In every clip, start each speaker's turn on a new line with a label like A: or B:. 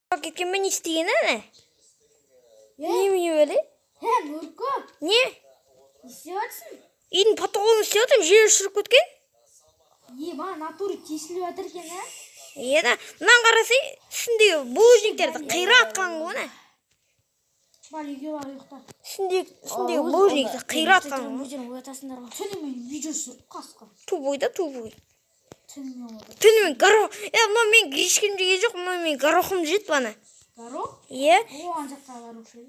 A: Кеткен мен істеген әне? Немене өлі?
B: Нұрко.
A: Не?
B: Не істеп жатсың?
A: Үйдің потологын істеп жатырмын, жер ұшырып кеткен.
B: Ба, натуре тесіліп жатыр екен, ә?
A: Еді, мынан қарасай, үстіндегі булыжниктерді қиратқан ғой, не?
B: Бар, үйге бар, ұйықта.
A: Үстіндегі булыжникті қиратқан ғой.
B: Өздерің оятасыңдар ғой. Түнімен видео түсіріп қасқа.
A: Тубой да, тубой.
B: Түнімен отыр.
A: Түнімен горох. Мына мен гречкем жеген жоқ, мына мен горохым жет бана.
B: Горох?
A: Иә.
B: Оған жаққа горох ше.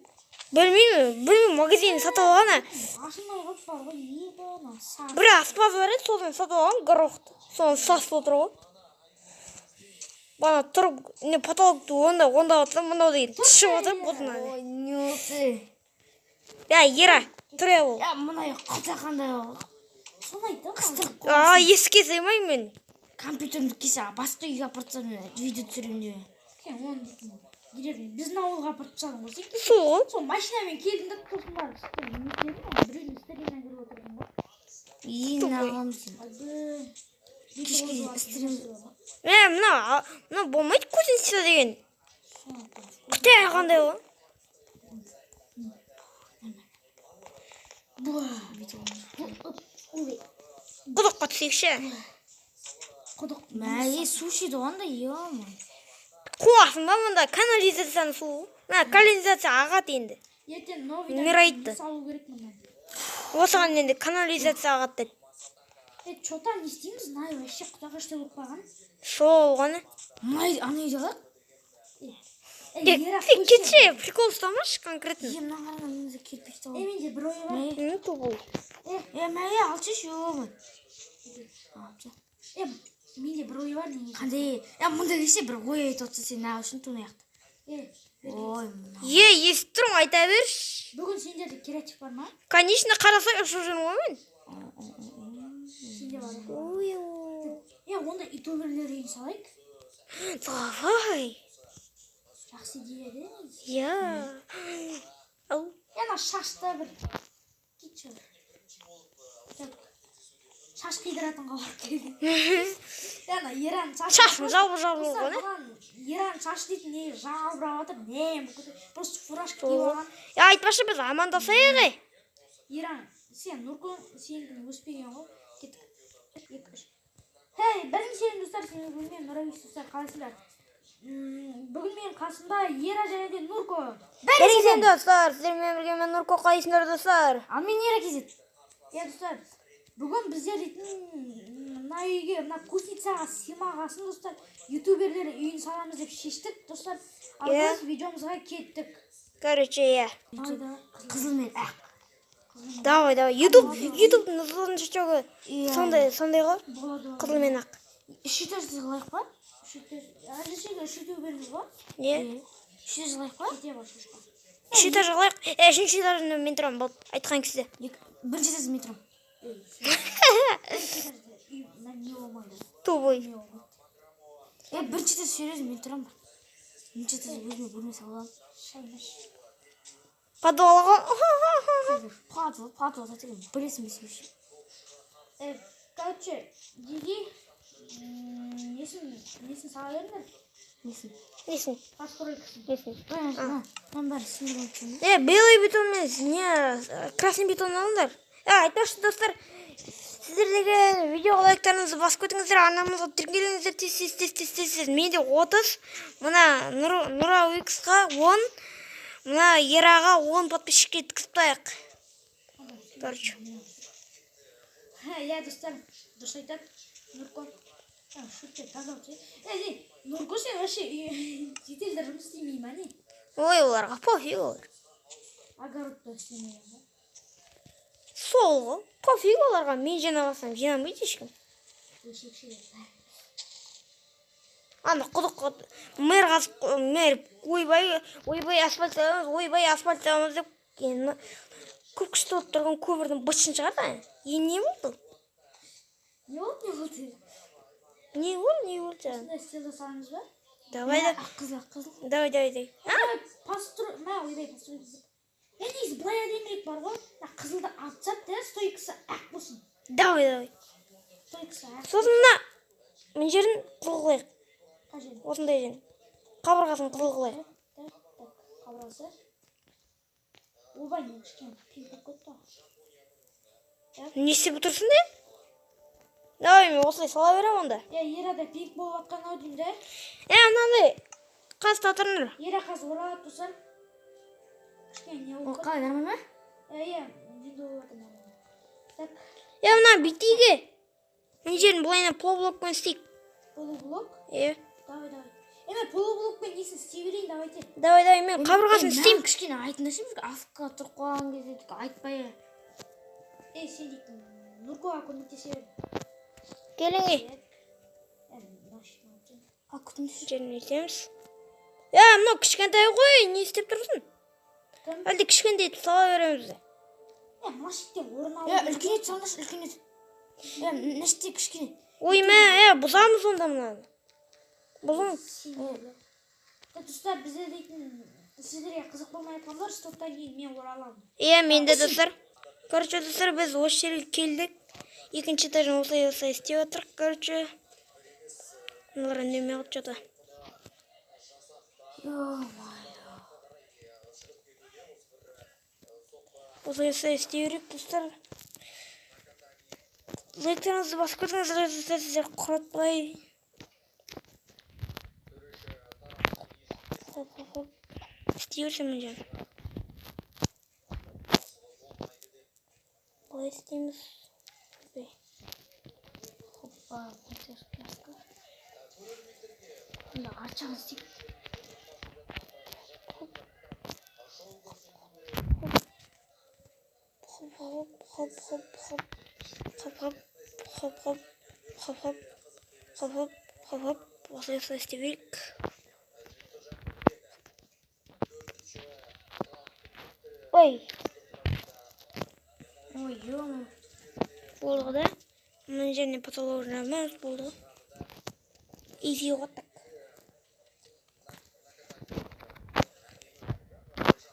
A: Білмеймін, магазин сатып алған.
B: Ашылмай қалып бар ғой, ебана.
A: Бір аспаз бар еді, содан сатып алған горохты. Соны сасып отыр ғой. Бана тұрып, потолокты онда отыр, мынау деген түсіп отыр, бұтына.
B: Ой, нюсы.
A: Ера, тұр ол.
B: Мұнай қылта қандай ол. Соны айтты ма?
A: Еске саймаймын мен.
B: Компьютерімді кесе басқа үйге апартсам видео түсіремін деп. Оны дейтін. Біздің ауылға апарып тастадың ғой.
A: Сол ғой.
B: Сол машинамен келдім да сосын барып біреудің істеріне кіріп отырдым ғой. Нағамыз сен. Кешке істерім.
A: Мына болмайды көзінсіз деген. Қытай қандай ғой. Құдыққа түсейікші.
B: Құдық. Мәле сушиді онда ема.
A: Қуасың ба мұнда канализацияны су. Канализация ағат енді.
B: Ертең
A: Мир айтты.
B: салу керек мұнда.
A: Осыған енді канализация ағат деді.
B: Чота не істейміз? Мұнай вообще құдаға іште болып қалған.
A: Сол ғаны.
B: Мұнай ана үйде қалады?
A: Кетші, прикол ұстамашы конкретно.
B: Мына қарағанда кирпич тауып. Менде бір ой бар.
A: Не тобыл?
B: Мәле алшы шуымын. Менде бір ой бар. Қандай? Мұнда кесе бір ой айтып отса сен нағыл үшін туын аяқты. Ой, мұна.
A: Естіп тұрмын, айта берш.
B: Бүгін сендерде креатив бар ма?
A: Конечно, қарасай ұшып жүрмін ғой мен.
B: Сенде бар. Онда ютуберлер үйін салайық.
A: Давай.
B: Жақсы идея де.
A: Ау.
B: Ана шашта бір кетші. Шаш қидыратынға барып келді. Ана Еран шаш.
A: Шашым жабы-жабы ғой, не?
B: Еран шаш дейтін не жабырап отыр. Не, просто фуражка киіп алған.
A: Айтпашы біз амандасайық, ей.
B: Еран, сен Нұркон сенің өспеген ғой. Кеттік. Біріншіден достар, сені білмеймін, Нұравис достар, қалайсыңдар? Бүгін мен қасымда Ера және де Нұрко.
A: Біріншіден достар, сіздермен бірге мен Нұрко, қалайсыңдар достар?
B: Ал мен Ера кезет. Достар, бүгін біздер дейтін мына үйге, мына вкусницаға сыймағасын достар, ютуберлер үйін саламыз деп шештік достар. Ал біз видеомызға кеттік.
A: Короче,
B: Қызыл мен ақ.
A: Давай. Ютуб называның жүштегі сондай ғой. Қызыл мен ақ.
B: Үшітер жылайық ба? Үшітер беріңіз ба?
A: Не?
B: Үшітер жылайық ба? Кете бар шошқа.
A: Үшітер жылайық. Үшінші етажында мен тұрам болды. Айтқан кісі.
B: Бірінші етажында мен тұрам.
A: Тубой.
B: Бірінші етажда серьезно мен тұрам ба? Бірінші етажда өзіме бөлме салып алып. Шаймаш.
A: Подвалға.
B: Подвал деген білесің бе сен? Короче, деди несін сала беріңдер?
A: Несін?
B: Постройкасын.
A: Несін?
B: Мен бәрі сендіріп өтсің.
A: Белый бетон мен, красный бетон алыңдар. Айтпашы достар, сіздердегі видео лайктарыңызды басып көтіңіздер, арнамызға тіркеліңіздер, тез. Менде 30, мына Нұра Уиксқа 10, мына Ераға 10 подписчикке еткізіп таяқ. Короче.
B: Достар, дұрыс айтады. Нұрко. Шутка, таза өтсе. Нұрко сен вообще жетелдер жұмыс істемей ма не?
A: Ой, оларға пофиг олар.
B: Огородта істемейін ба?
A: Сол ғой. Пофиг оларға. Мен жинамасам, жинамайды ешкім. Ана құдыққа мэр ойбай асфальт саламыз деп көп күшті болып тұрған көпірдің бытшын шығарды. Не болды? Не болды?
B: Осындай стилді саламыз ба?
A: Давай.
B: Қызыл.
A: Давай.
B: Негізі былай әдемірек бар ғой. Қызылды атсат да стойкасы ақ болсын.
A: Давай.
B: Стойкасы ақ.
A: Сосын мына мен жерін құл қойық. Осындай жерін. қабырғасын қызыл қылайық.
B: Қабырғасы. Ойбай, мен кішкене пинг болып кетті.
A: Не істеп отырсың де? Давай, мен осылай сала берем онда.
B: Ерада пинг болып жатқан ау деймін де.
A: Мынандай қасты отырыңдар.
B: Ера қазір оралып тұрсам. Кішкене не
C: Ол
B: болып
C: қалай нормально ма?
B: видео болып жатыр. Так,
A: Мына бүйтейге. Мына жерін былайына полублокпен істейік.
B: полублок.
A: Давай.
B: Давай. Мен полублокпен несін істей берейін, давайте.
A: Давай, мен қабырғасын істеймін.
C: Кішкене айтыңдаршы, бізге афк тұрып қалған кезде айтпай.
B: Сен дейтін Нұркоға көмектесе бер.
A: Келіңе.
C: Күтіңізші.
A: Жерін етеміз. Мынау кішкентай ғой, не істеп тұрсың? Әлде кішкентай етіп сала береміз де.
B: Машиттен орын алып.
C: Үлкен ет салыңдаршы, үлкен ет. Нәште кішкене.
A: Ой, бұзамыз онда мынаны. Бұзың.
B: Достар, бізде дейтін сіздерге қызық болмай жатқандар, стоптан кейін мен ораламын.
A: Менде достар. Короче, достар, біз осы жерге келдік. Екінші этажын осылай істеп отырық, короче. Мыналар үндемей қалып жатыр. Осылай істей берейік, достар. Лайктарыңызды басып көрсеңіздер, достар, сіздер құратпай. Істей берсем мен жан. Қалай істейміз?
C: Хоппа, консерв пляска. Онда арчаны істейік.
A: Хоп. Осылай істей берейік. Ой,
C: Ё-мо.
A: болды да? Мына жеріне потолок жамыз болды. Изи қоттық.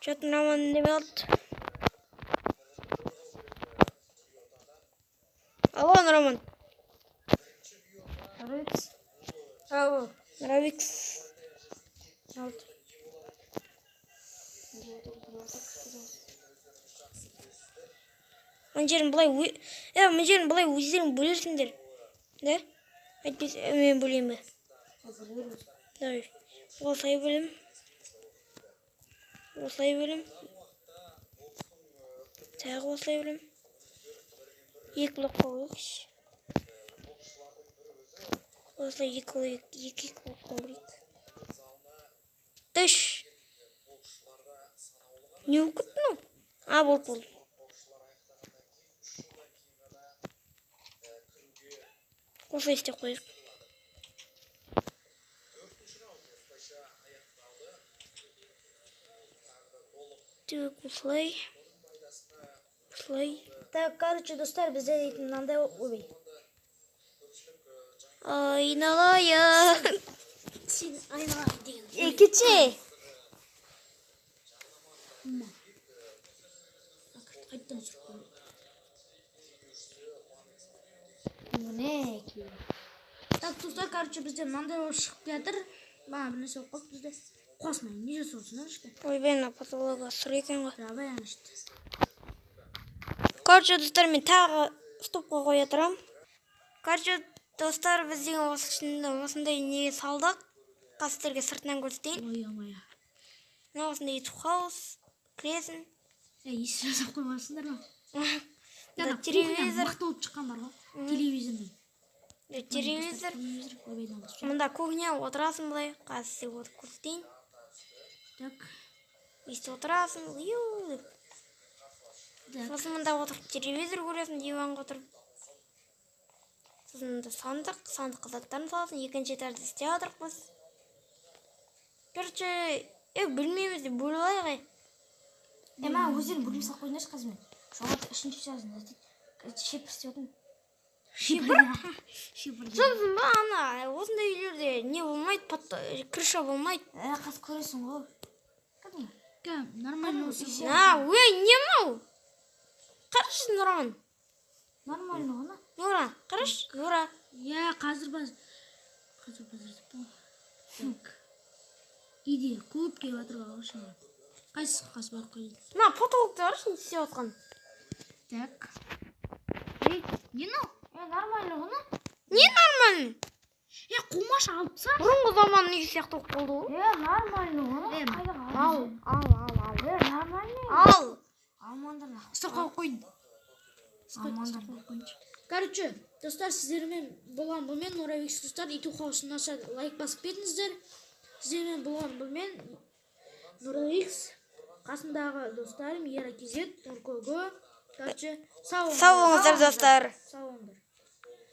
A: Жатын роман үндемей қалды. Алло, Роман. Равикс. Мына жерін былай өздерің бөлерсіңдер. Да? Әйтпесе мен бөлейін бе? Давай. Осылай бөлем. Тағы осылай бөлем. Екі блок қойық. Осылай екі блок қойық. Түш. Не оқыт мұны? Болды. Осылай істеп қойық. Так, осылай.
B: Так, короче, достар, бізде дейтін мынандай ой.
A: Айналайын.
C: Сен айналайын деген.
A: Кетсе.
C: Қайттан сүріп қойып. Мінеки.
B: Так, достар, короче, бізде мынандай ой шығып жатыр. Бана бір нәрсе болып қалды бізде. Қосмайын, не жасырсыңдар іште?
A: Ойбай, потолога сұр екен ғой.
B: Давай, анышты.
A: Короче, достар, мен тағы стопқа қоя тұрам. Короче, достар, біз деген осындай не салдық. Қазірге сыртынан көрсетейін.
B: Ой-ой-ой.
A: Мына осындай YouTube хаус, кіресің.
B: Есі жасап қоймасыңдар ма?
A: Телевизор.
B: Мықты болып шыққан бар ғой. Телевизормен.
A: Телевизор.
B: Ойбай, намыс.
A: Мында кухня отырасың былай. Қазір сізге отырып көрсетейін.
B: Так.
A: Өйстіп отырасың. Деп. Сосын мында отырып телевизор көресің, диванға отырып. Сосын мында сандық заттарын саласың. Екінші этажда істеп отырық біз. Короче, білмейміз де бөліп алайық.
C: Ма өздерің бөлім салып қойыңдаршы қазір мен. Жоғарыда үшінші жазында шипір істеп отырмын.
B: Шипір.
A: Сосын ба, осындай үйлерде не болмайды, крыша болмайды.
C: Қазір көресің ғой.
B: Нормально
C: осы.
A: Не мынау? Қарашы, Нұран.
C: Нормально ғана.
A: Нұра, қарашы, Нұра.
B: Қазір базар. Так. иди көп келіп жатыр ағылшын. Қайсысы барып келеді?
A: Мына потолокта бар ішінде істеп жатқан.
B: Так. Не мынау? Нормально ғана.
A: Не нормально?
B: Қумаш алып тасташы.
A: Бұрынғы заман үй сияқты болып қалды ғой.
B: Нормально ғана.
A: Ал.
B: Нормально.
A: Ал.
C: Алмаңдар.
B: Ұстап қалып қойын. Короче, достар, сіздермен болған бұмен Нұрабек достар, YouTube қауысына лайк басып кетіңіздер. Сіздермен болған бұмен Нұрабек қасындағы достарым Ера Кезет, Нұркөгө. Короче, сау
A: Сау болыңыздар достар.
B: Сау болыңдар.